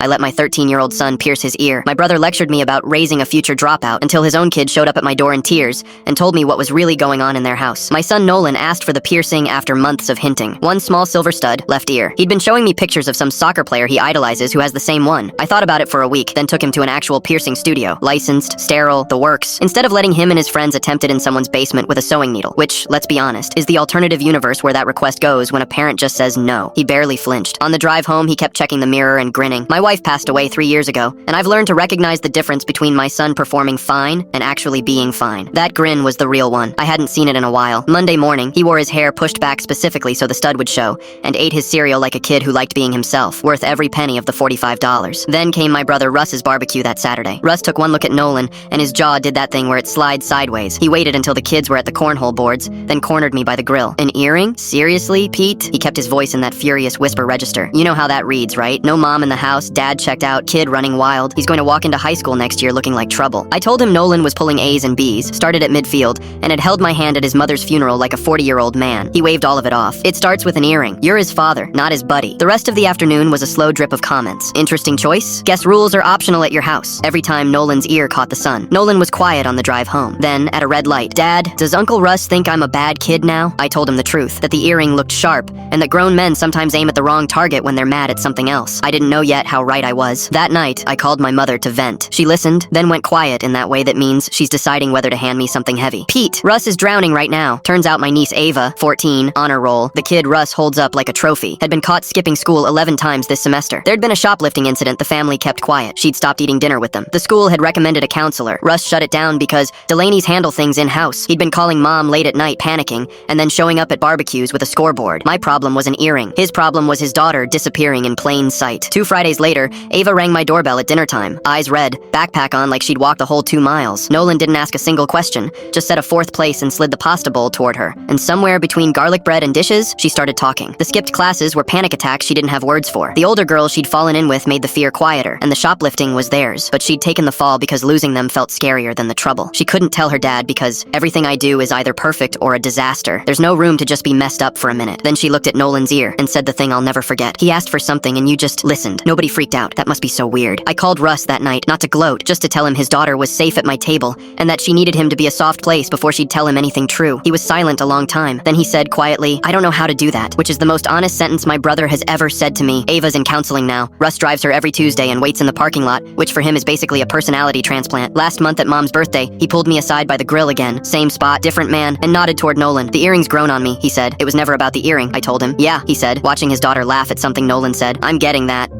I let my 13-year-old son pierce his ear. My brother lectured me about raising a future dropout until his own kid showed up at my door in tears and told me what was really going on in their house. My son Nolan asked for the piercing after months of hinting. One small silver stud, left ear. He'd been showing me pictures of some soccer player he idolizes who has the same one. I thought about it for a week, then took him to an actual piercing studio. Licensed, sterile, the works. Instead of letting him and his friends attempt it in someone's basement with a sewing needle, which, let's be honest, is the alternative universe where that request goes when a parent just says no. He barely flinched. On the drive home, he kept checking the mirror and grinning. My wife passed away 3 years ago, and I've learned to recognize the difference between my son performing fine and actually being fine. That grin was the real one. I hadn't seen it in a while. Monday morning, he wore his hair pushed back specifically so the stud would show, and ate his cereal like a kid who liked being himself, worth every penny of the $45. Then came my brother Russ's barbecue that Saturday. Russ took one look at Nolan, and his jaw did that thing where it slides sideways. He waited until the kids were at the cornhole boards, then cornered me by the grill. An earring? Seriously, Pete? He kept his voice in that furious whisper register. You know how that reads, right? No mom in the house, dad checked out, kid running wild. He's going to walk into high school next year looking like trouble. I told him Nolan was pulling A's and B's, started at midfield, and had held my hand at his mother's funeral like a 40-year-old man. He waved all of it off. It starts with an earring. You're his father, not his buddy. The rest of the afternoon was a slow drip of comments. Interesting choice? Guess rules are optional at your house. Every time Nolan's ear caught the sun. Nolan was quiet on the drive home. Then, at a red light, Dad, does Uncle Russ think I'm a bad kid now? I told him the truth, that the earring looked sharp, and that grown men sometimes aim at the wrong target when they're mad at something else. I didn't know yet how right I was. That night, I called my mother to vent. She listened, then went quiet in that way that means she's deciding whether to hand me something heavy. Pete, Russ is drowning right now. Turns out my niece Ava, 14, honor roll, the kid Russ holds up like a trophy, had been caught skipping school 11 times this semester. There'd been a shoplifting incident the family kept quiet. She'd stopped eating dinner with them. The school had recommended a counselor. Russ shut it down because Delaney's handle things in-house. He'd been calling mom late at night panicking, and then showing up at barbecues with a scoreboard. My problem was an earring. His problem was his daughter disappearing in plain sight. 2 Fridays later, Ava rang my doorbell at dinner time. Eyes red, backpack on like she'd walked the whole 2 miles. Nolan didn't ask a single question, just set a 4th place and slid the pasta bowl toward her. And somewhere between garlic bread and dishes, she started talking. The skipped classes were panic attacks she didn't have words for. The older girls she'd fallen in with made the fear quieter, and the shoplifting was theirs. But she'd taken the fall because losing them felt scarier than the trouble. She couldn't tell her dad because everything I do is either perfect or a disaster. There's no room to just be messed up for a minute. Then she looked at Nolan's ear and said the thing I'll never forget. He asked for something and you just listened. Nobody freaked out. That must be so weird. I called Russ that night, not to gloat, just to tell him his daughter was safe at my table, and that she needed him to be a soft place before she'd tell him anything true. He was silent a long time. Then he said quietly, I don't know how to do that, which is the most honest sentence my brother has ever said to me. Ava's in counseling now. Russ drives her every Tuesday and waits in the parking lot, which for him is basically a personality transplant. Last month at Mom's birthday, he pulled me aside by the grill again. Same spot, different man, and nodded toward Nolan. The earring's grown on me, he said. It was never about the earring, I told him. Yeah, he said, watching his daughter laugh at something Nolan said. I'm getting that.